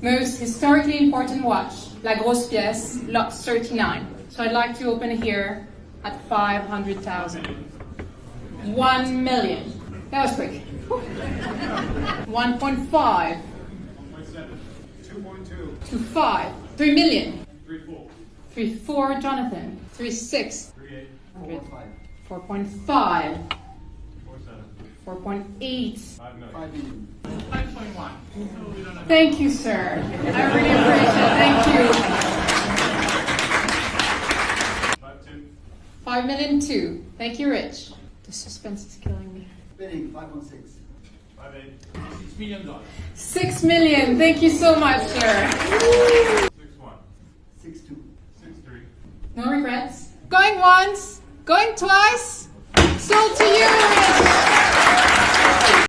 Most historically important watch, La Grosse Pièce, lot 39. So I'd like to open here at 500,000. 1 million. That was quick. 1.5. 1.7. 2.2. 2.5. 3 million. 3.4. 3.4, Jonathan. 3.6. 3.8. 4.5. 4.7. 4.8. 5 million. 5 million. 5.1. Thank you, sir. I really appreciate it. Thank you. 5.2. 5 million, 2. Thank you, Rich. The suspense is killing me. Bidding 5.6. 5.8. $6 million. 6 million. Thank you so much, sir. 6.1. 6.2. 6.3. No regrets. Going once, going twice. Sold to you, Rich.